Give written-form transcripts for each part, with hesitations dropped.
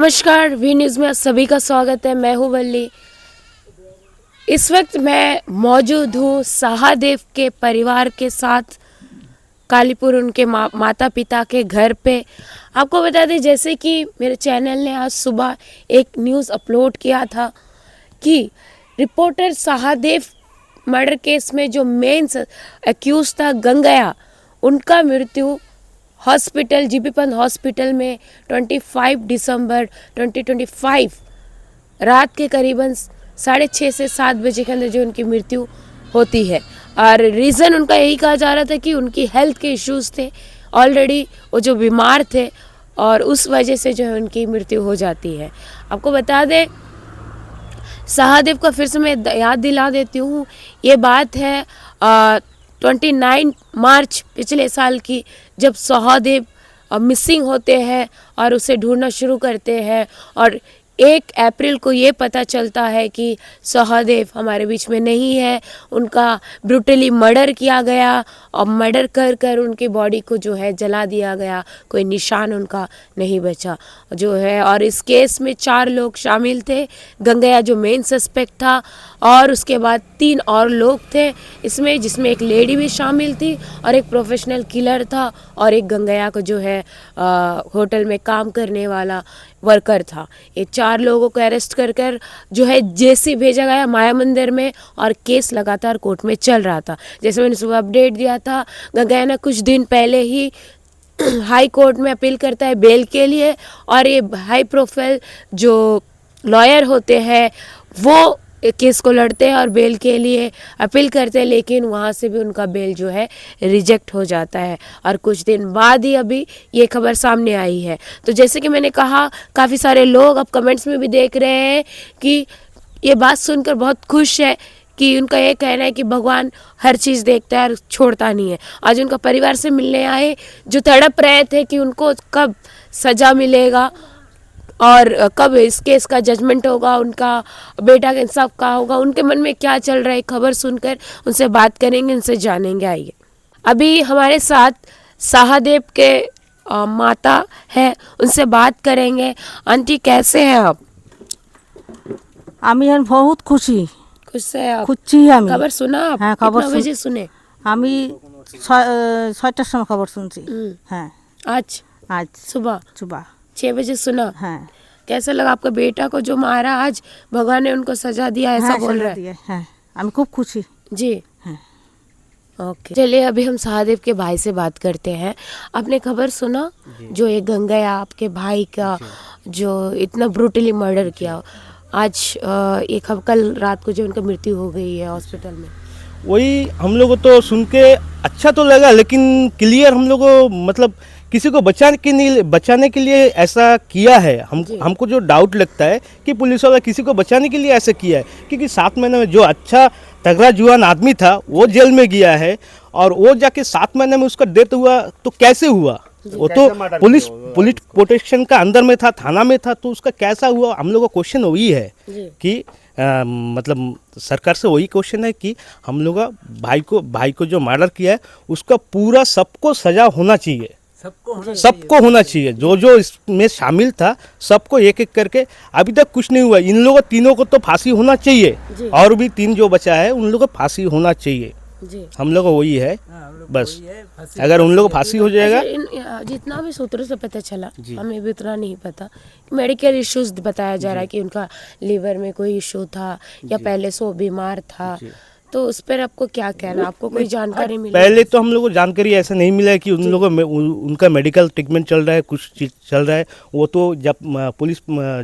नमस्कार, V news में आप सभी का स्वागत है। मैं हूँ वल्ली। इस वक्त मैं मौजूद हूँ सहादेव के परिवार के साथ कालीपुर उनके माता पिता के घर पे। आपको बता दें, जैसे कि मेरे चैनल ने आज सुबह एक न्यूज़ अपलोड किया था कि रिपोर्टर सहादेव मर्डर केस में जो मेन एक्यूज था गंगया, उनका मृत्यु हॉस्पिटल जीबी पंत हॉस्पिटल में 25 दिसंबर 2025 रात के करीबन 6:30 से 7 बजे के अंदर जो उनकी मृत्यु होती है। और रीज़न उनका यही कहा जा रहा था कि उनकी हेल्थ के इश्यूज थे, ऑलरेडी वो जो बीमार थे और उस वजह से जो है उनकी मृत्यु हो जाती है। आपको बता दें, सहादेव का फिर से मैं याद दिला देती हूँ। ये बात है 29 मार्च पिछले साल की, जब सहादेव मिसिंग होते हैं और उसे ढूंढना शुरू करते हैं और 1 अप्रैल को ये पता चलता है कि सहादेव हमारे बीच में नहीं है। उनका ब्रूटली मर्डर किया गया और मर्डर कर कर उनकी बॉडी को जो है जला दिया गया, कोई निशान उनका नहीं बचा जो है। और इस केस में 4 लोग शामिल थे। गंगया जो मेन सस्पेक्ट था और उसके बाद 3 और लोग थे इसमें, जिसमें एक लेडी भी शामिल थी और एक प्रोफेशनल किलर था और एक गंगया को जो है होटल में काम करने वाला वर्कर था। ये 4 लोगों को अरेस्ट कर कर जो है जेसी भेजा गया माया मंदिर में और केस लगातार कोर्ट में चल रहा था। जैसे मैंने सुबह अपडेट दिया था, गंगया ने कुछ दिन पहले ही हाई कोर्ट में अपील करता है बेल के लिए और ये हाई प्रोफाइल जो लॉयर होते हैं वो केस को लड़ते हैं और बेल के लिए अपील करते हैं, लेकिन वहाँ से भी उनका बेल जो है रिजेक्ट हो जाता है। और कुछ दिन बाद ही अभी ये खबर सामने आई है। तो जैसे कि मैंने कहा, काफ़ी सारे लोग अब कमेंट्स में भी देख रहे हैं कि ये बात सुनकर बहुत खुश है कि उनका ये कहना है कि भगवान हर चीज़ देखता है और छोड़ता नहीं है। आज उनका परिवार से मिलने आए, जो तड़प रहे थे कि उनको कब सज़ा मिलेगा और कब इस केस का जजमेंट होगा, उनका बेटा का इंसाफ का होगा, उनके मन में क्या चल रहा है, खबर सुनकर उनसे बात करेंगे, उनसे जानेंगे। आइए, अभी हमारे साथ सहादेव के माता है, उनसे बात करेंगे। आंटी, कैसे हैं आप? আমি এখন বহুত খুশি खुश है आप? খুঁজছি আমি खबर सुना आप? हाँ, खबर कितना बजे सुने? আমি 6টার সময় খবর শুনছি। হ্যাঁ, आज আজ सुबह सुबह 6 बजे सुना। হ্যাঁ कैसा लगा आपका बेटा को जो मारा, आज भगवान ने उनको सजा दिया, ऐसा হ্যাঁ बोल সাজা रहा है? দিয়ে হ্যাঁ আমি খুব খুশি। जी हाँ। ओके, चलिए अभी हम सहादेव के भाई से बात करते हैं। आपने खबर सुना जो ये गंगया आपके भाई का जो इतना ब्रूटली मर्डर किया, आज कल रात को जो उनका मृत्यु हो गई है हॉस्पिटल में? वही हम लोगों तो सुन के अच्छा तो लगा, लेकिन क्लियर हम लोग को मतलब किसी को बचाने के लिए ऐसा किया है। हमको जो डाउट लगता है कि पुलिस वाला किसी को बचाने के लिए ऐसा किया है, क्योंकि 7 महीने में जो अच्छा तगड़ा जुआन आदमी था वो जेल में गया है और वो जाके 7 महीने में उसका डेथ हुआ तो कैसे हुआ? वो तो पुलिस प्रोटेक्शन का अंदर में था, थाना में था, तो उसका कैसा हुआ? हम लोग का क्वेश्चन वही है कि मतलब सरकार से वही क्वेश्चन है कि हम लोग का भाई को जो मर्डर किया है उसका पूरा सबको सजा होना चाहिए, सबको होना चाहिए। जो जो इसमें शामिल था सबको एक एक करके। अभी तक कुछ नहीं हुआ। इन लोगों तीनों को तो फांसी होना चाहिए और भी 3 जो बचा है उन लोगों को फांसी होना चाहिए। हम लोग को वही है बस। अगर उन लोगों को फांसी हो जाएगा, जितना भी सूत्रों से पता चला, हमें भी उतना नहीं पता, मेडिकल इश्यूज बताया जा रहा है कि उनका लीवर में कोई इशू था या पहले से वो बीमार था, तो उस पर आपको क्या कहना? आपको कोई जानकारी मिली? पहले तो हम लोग को जानकारी ऐसा नहीं मिला है कि उन लोगों में उनका मेडिकल ट्रीटमेंट चल रहा है, कुछ चीज चल रहा है। वो तो जब पुलिस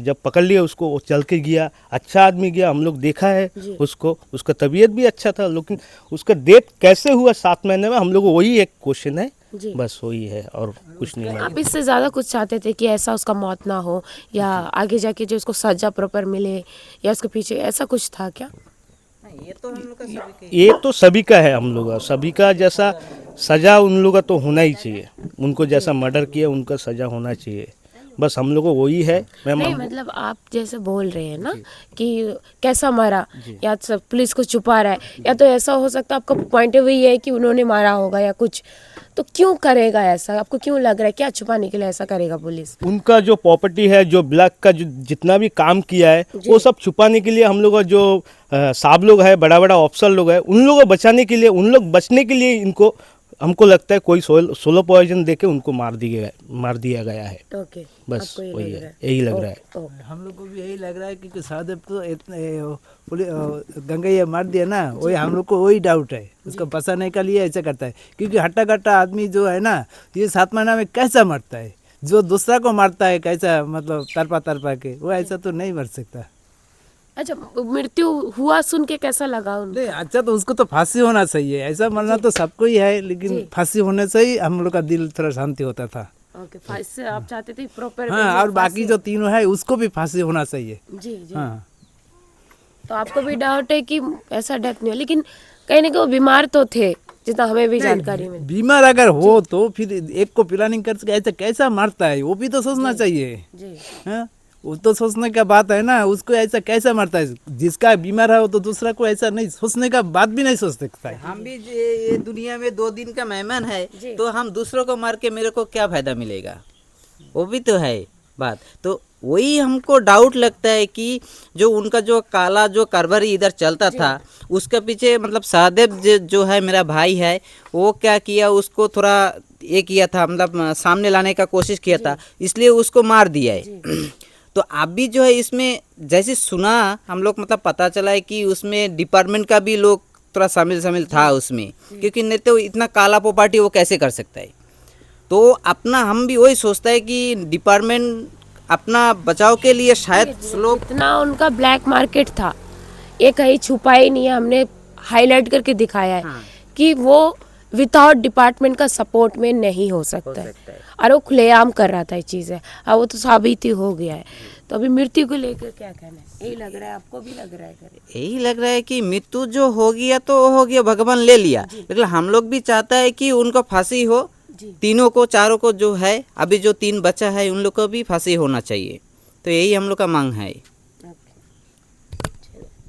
जब पकड़ लिया उसको, वो चल के गया, अच्छा आदमी गया, हम लोग देखा है उसको, उसका तबीयत भी अच्छा था, लेकिन उसका डेथ कैसे हुआ 7 महीने में, हम लोग को वही एक क्वेश्चन है बस, वही है और कुछ नहीं है। आप इससे ज़्यादा कुछ चाहते थे कि ऐसा उसका मौत ना हो या आगे जाके जो उसको सजा प्रॉपर मिले, या उसके पीछे ऐसा कुछ था क्या? ये तो सभी का है, हम लोग सभी का जैसा सजा उन लोग का तो होना ही चाहिए। उनको जैसा मर्डर किया उनका सजा होना चाहिए, बस हम लोग को वही है। नहीं मतलब आप जैसे बोल रहे हैं ना कि कैसा मारा, या सब पुलिस को छुपा रहा है, या तो ऐसा हो सकता है आपका पॉइंट ऑफ व्यू ये है कि उन्होंने मारा होगा या कुछ, तो क्यों करेगा ऐसा? आपको क्यों लग रहा है क्या छुपाने के लिए ऐसा करेगा पुलिस? उनका जो प्रॉपर्टी है, जो ब्लैक का जो जितना भी काम किया है, वो सब छुपाने के लिए हम लोग का जो साहब लोग है, बड़ा बड़ा ऑफिसर लोग है, उन लोगों को बचाने के लिए, उन लोग बचने के लिए इनको, हमको लगता है कोई सोलो पॉइजन देके उनको मार दिया गया है। ओके, बस आपको ये वही लग है, रहा है? यही लग रहा है। ओके, हम लोग को भी यही लग रहा है क्योंकि सहदेव तो गंगैया मार दिया ना, वही हम लोग को वही डाउट है, उसको बचाने के लिए ऐसा करता है। क्योंकि हट्टा कट्टा आदमी जो है ना, ये 7 महीना में कैसा मरता है, जो दूसरा को मारता है कैसा, मतलब तरपा के, वो ऐसा तो नहीं मर सकता। अच्छा मृत्यु हुआ सुन के कैसा लगा उनको? नहीं अच्छा, तो उसको तो फांसी होना चाहिए, ऐसा मरना तो सबको ही है, लेकिन फांसी होने से ही हम लोग का दिल थोड़ा शांति होता था। ओके, फांसी से आप चाहते थे प्रॉपर? हाँ, और बाकी जो तीनों है उसको भी फांसी होना चाहिए। जी जी। हाँ, तो आपको भी डाउट है कि ऐसा डेथ नहीं हो, लेकिन कहीं ना कहीं वो बीमार तो थे जितना हमें भी जानकारी मिली। बीमार अगर हो तो फिर एक को प्लानिंग करके ऐसा कैसा मारता है, वो भी तो सोचना चाहिए। जी हाँ, वो तो सोचने का बात है ना, उसको ऐसा कैसा मारता है, जिसका बीमार है वो तो दूसरा को ऐसा नहीं सोचने का बात भी नहीं सोच सकता है। हम भी ये दुनिया में 2 दिन का मेहमान है, तो हम दूसरों को मार के मेरे को क्या फायदा मिलेगा, वो भी तो है बात। तो वही हमको डाउट लगता है कि जो उनका जो काला जो कारभारी इधर चलता था, उसके पीछे मतलब सहदेव जो है मेरा भाई है, वो क्या किया, उसको थोड़ा ये किया था, मतलब सामने लाने का कोशिश किया था, इसलिए उसको मार दिया है। तो आप भी जो है इसमें जैसे सुना हम लोग, मतलब पता चला है कि उसमें डिपार्टमेंट का भी लोग थोड़ा शामिल था उसमें, क्योंकि नहीं तो इतना काला प्रॉपर्टी वो कैसे कर सकता है। तो अपना हम भी वही सोचता है कि डिपार्टमेंट अपना बचाव के लिए शायद लोग, इतना उनका ब्लैक मार्केट था, ये कहीं छुपा ही नहीं है, हमने हाईलाइट करके दिखाया है कि वो विदाउट डिपार्टमेंट का सपोर्ट में नहीं हो सकता है, और वो खुलेआम कर रहा था ये चीज़ें, अब वो तो साबित ही हो गया है। तो अभी मृत्यु को लेकर क्या कहना है? यही लग रहा है, आपको भी लग रहा है? यही लग रहा है कि मृत्यु जो हो गया तो हो गया, भगवान ले लिया, लेकिन हम लोग भी चाहता है कि उनको फांसी हो, तीनों को, चारों को जो है, अभी जो 3 बच्चा है उन लोग को भी फांसी होना चाहिए। तो यही हम लोग का मांग है।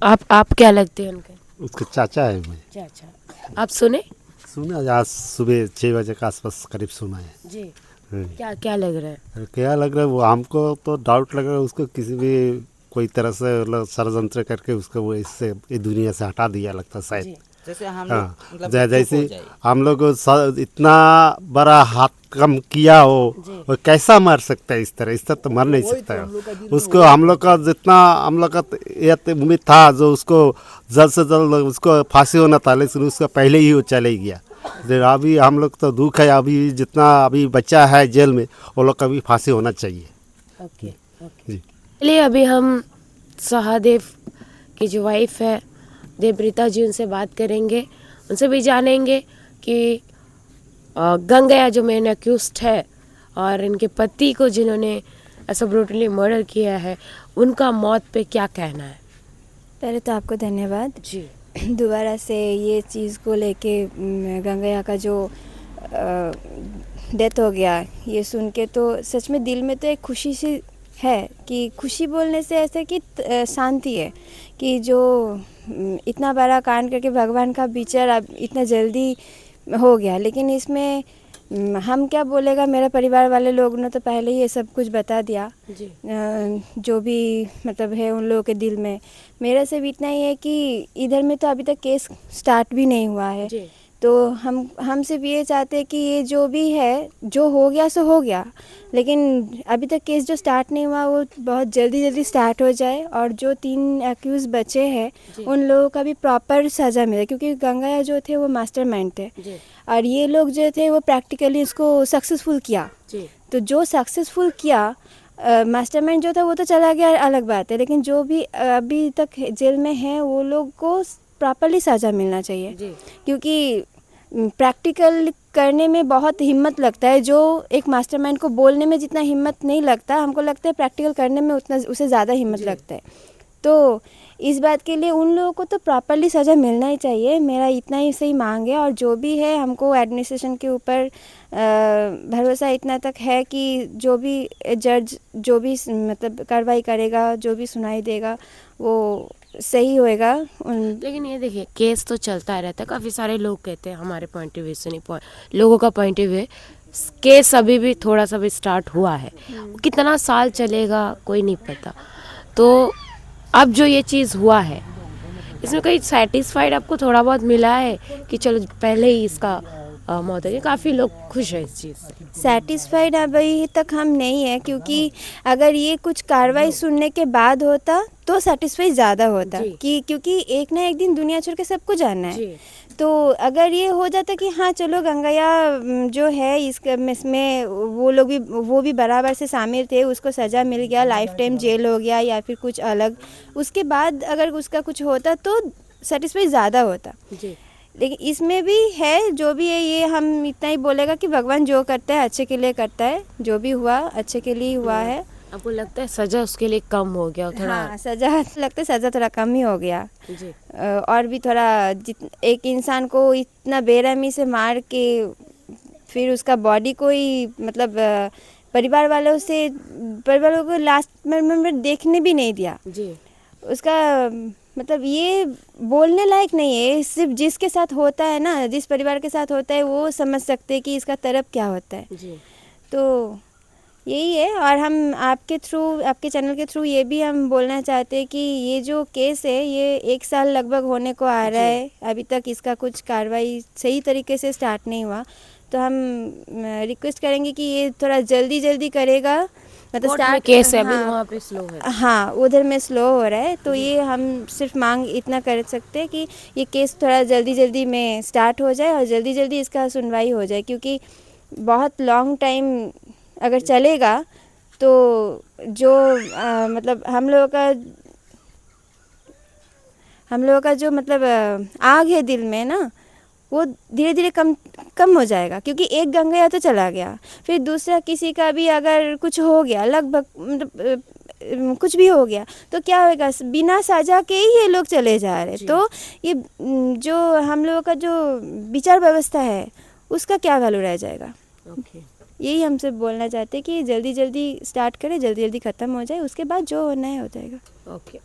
आप क्या लगते हैं उनके? उसके चाचा है मैं। अच्छा, आप सुने? सुना आज सुबह 6 बजे के आसपास करीब सुना है। जी, हाँ। क्या लग रहा है? क्या लग रहा है, वो हमको तो डाउट लग रहा है, उसको किसी भी कोई तरह से मतलब षड्यंत्र करके उसको वो इससे ये दुनिया से हटा दिया लगता शायद। जैसे हम हाँ, मतलब जैसे हम लोग इतना बड़ा हाथ कम किया हो, वो कैसा मर सकता है इस तरह तो मर नहीं सकता है। उसको हम लोग का जितना हम लोग का ये उम्मीद था, जो उसको जल्द से जल्द उसको फांसी होना था, लेकिन उसका पहले ही वो चले गया। अभी हम लोग तो दुख है, अभी जितना अभी बच्चा है जेल में, वो लोग का भी फांसी होना चाहिए। ओके जी। चलिए अभी हम सहदेव की जो वाइफ है देवप्रीता जी, उनसे बात करेंगे, उनसे भी जानेंगे कि गंगैया जो मेन अक्यूज्ड है और इनके पति को जिन्होंने ऐसा ब्रूटली मर्डर किया है, उनका मौत पे क्या कहना है। पहले तो आपको धन्यवाद जी। दोबारा से ये चीज़ को लेके गंगैया का जो डेथ हो गया, ये सुन के तो सच में दिल में तो एक खुशी सी है, कि खुशी बोलने से ऐसा कि शांति है कि जो इतना बड़ा कांड करके भगवान का विचार अब इतना जल्दी हो गया। लेकिन इसमें हम क्या बोलेगा, मेरा परिवार वाले लोग ने तो पहले ही ये सब कुछ बता दिया जी। जो भी मतलब है उन लोगों के दिल में। मेरा सिर्फ इतना ही है कि इधर में तो अभी तक केस स्टार्ट भी नहीं हुआ है, जी। तो हम सिर्फ ये चाहते हैं कि ये जो भी है, जो हो गया सो हो गया, लेकिन अभी तक केस जो स्टार्ट नहीं हुआ वो बहुत जल्दी स्टार्ट हो जाए, और जो 3 एक्यूज बचे हैं उन लोगों का भी प्रॉपर सज़ा मिले, क्योंकि गंगैया जो थे वो मास्टरमाइंड थे, और ये लोग जो थे वो प्रैक्टिकली इसको सक्सेसफुल किया। तो जो सक्सेसफुल किया, मास्टरमाइंड जो था वो तो चला गया, अलग बात है, लेकिन जो भी अभी तक जेल में है वो लोग को प्रॉपरली सज़ा मिलना चाहिए, क्योंकि प्रैक्टिकल करने में बहुत हिम्मत लगता है, जो एक मास्टरमाइंड को बोलने में जितना हिम्मत नहीं लगता, हमको लगता है प्रैक्टिकल करने में उतना उसे ज़्यादा हिम्मत लगता है। तो इस बात के लिए उन लोगों को तो प्रॉपरली सज़ा मिलना ही चाहिए, मेरा इतना ही सही मांग है। और जो भी है हमको एडमिनिस्ट्रेशन के ऊपर भरोसा इतना तक है कि जो भी जज जो भी मतलब कार्रवाई करेगा, जो भी सुनाई देगा वो सही होएगा। लेकिन ये देखिए केस तो चलता रहता है, काफ़ी सारे लोग कहते हैं हमारे पॉइंट ऑफ व्यू से नहीं, लोगों का पॉइंट ऑफ व्यू है केस अभी भी थोड़ा सा भी स्टार्ट हुआ है, कितना साल चलेगा कोई नहीं पता। तो अब जो ये चीज़ हुआ है इसमें कहीं सेटिस्फाइड आपको थोड़ा बहुत मिला है कि चलो पहले ही इसका मौत है? काफ़ी लोग खुश हैं इस चीज़ से। सेटिस्फाइड अभी तक हम नहीं है, क्योंकि अगर ये कुछ कार्रवाई सुनने के बाद होता तो सेटिस्फाई ज़्यादा होता कि क्योंकि एक ना एक दिन दुनिया छोड़ के सबको जाना है। तो अगर ये हो जाता कि हाँ चलो गंगैया जो है इसमें वो भी बराबर से शामिल थे, उसको सज़ा मिल गया, लाइफ टाइम जेल हो गया या फिर कुछ अलग, उसके बाद अगर उसका कुछ होता तो सेटिस्फाई ज़्यादा होता। लेकिन इसमें भी है जो भी है, ये हम इतना ही बोलेगा कि भगवान जो करता है अच्छे के लिए करता है, जो भी हुआ अच्छे के लिए हुआ है। आपको लगता है सज़ा उसके लिए कम हो गया थोड़ा? हाँ, सज़ा लगता है सज़ा थोड़ा कम ही हो गया जी। और भी थोड़ा एक इंसान को इतना बेरहमी से मार के फिर उसका बॉडी को ही मतलब परिवार वालों को लास्ट में देखने भी नहीं दिया जी। उसका मतलब ये बोलने लायक नहीं है। सिर्फ जिसके साथ होता है ना, जिस परिवार के साथ होता है वो समझ सकते हैं कि इसका तरफ क्या होता है। जी। तो यही है। और हम आपके चैनल के थ्रू ये भी हम बोलना चाहते हैं कि ये जो केस है ये 1 साल लगभग होने को आ रहा है, अभी तक इसका कुछ कार्रवाई सही तरीके से स्टार्ट नहीं हुआ। तो हम रिक्वेस्ट करेंगे कि ये थोड़ा जल्दी करेगा, मतलब स्टार्ट केस है अभी वहाँ पे स्लो है। हाँ, उधर में स्लो हो रहा है। तो ये हम सिर्फ मांग इतना कर सकते हैं कि ये केस थोड़ा जल्दी में स्टार्ट हो जाए और जल्दी इसका सुनवाई हो जाए, क्योंकि बहुत लॉन्ग टाइम अगर चलेगा तो जो मतलब हम लोगों का जो मतलब आग है दिल में ना, वो धीरे धीरे कम हो जाएगा। क्योंकि एक गंगैया तो चला गया, फिर दूसरा किसी का भी अगर कुछ हो गया, लगभग मतलब कुछ भी हो गया तो क्या होगा, बिना सजा के ही ये लोग चले जा रहे। तो ये जो हम लोगों का जो विचार व्यवस्था है उसका क्या वैल्यू रह जाएगा। यही हम सब बोलना चाहते हैं कि जल्दी स्टार्ट करें, जल्दी ख़त्म हो जाए, उसके बाद जो होना है हो जाएगा। ओके।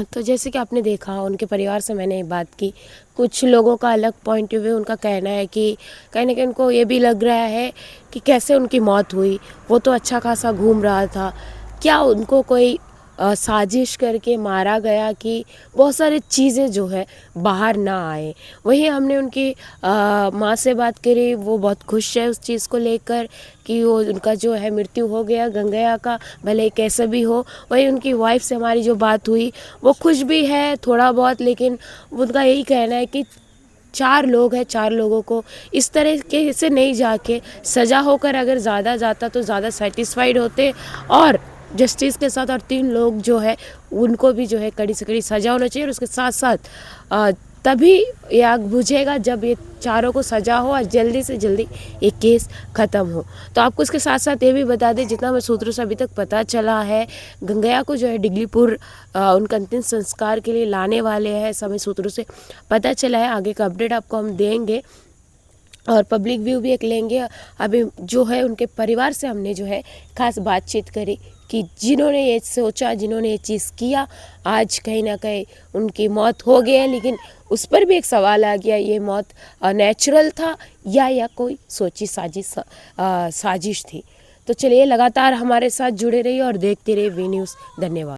तो जैसे कि आपने देखा उनके परिवार से मैंने बात की, कुछ लोगों का अलग पॉइंट ऑफ व्यू, उनका कहना है कि कहीं ना कहीं उनको ये भी लग रहा है कि कैसे उनकी मौत हुई, वो तो अच्छा खासा घूम रहा था, क्या उनको कोई साजिश करके मारा गया कि बहुत सारी चीज़ें जो है बाहर ना आए। वहीं हमने उनकी माँ से बात करी, वो बहुत खुश है उस चीज़ को लेकर कि वो उनका जो है मृत्यु हो गया गंगैया का, भले कैसे भी हो। वहीं उनकी वाइफ से हमारी जो बात हुई वो खुश भी है थोड़ा बहुत, लेकिन उनका यही कहना है कि 4 लोग हैं, 4 लोगों को इस तरह के से नहीं जाके सज़ा होकर अगर ज़्यादा जाता तो ज़्यादा सेटिस्फाइड होते और जस्टिस के साथ, और 3 लोग जो है उनको भी जो है कड़ी से कड़ी सज़ा होना चाहिए। और उसके साथ साथ तभी ये आग बुझेगा जब ये चारों को सज़ा हो और जल्दी से जल्दी ये केस ख़त्म हो। तो आपको इसके साथ साथ ये भी बता दें, जितना मैं सूत्रों से अभी तक पता चला है, गंगैया को जो है डिगलीपुर उनका अंतिम संस्कार के लिए लाने वाले हैं, समय सूत्रों से पता चला है। आगे का अपडेट आपको हम देंगे और पब्लिक व्यू भी एक लेंगे। अभी जो है उनके परिवार से हमने जो है खास बातचीत करी कि जिन्होंने ये सोचा, जिन्होंने ये चीज़ किया, आज कहीं ना कहीं उनकी मौत हो गई है, लेकिन उस पर भी एक सवाल आ गया, ये मौत नेचुरल था या कोई सोची साजिश थी। तो चलिए लगातार हमारे साथ जुड़े रहिए और देखते रहिए वी न्यूज़। धन्यवाद।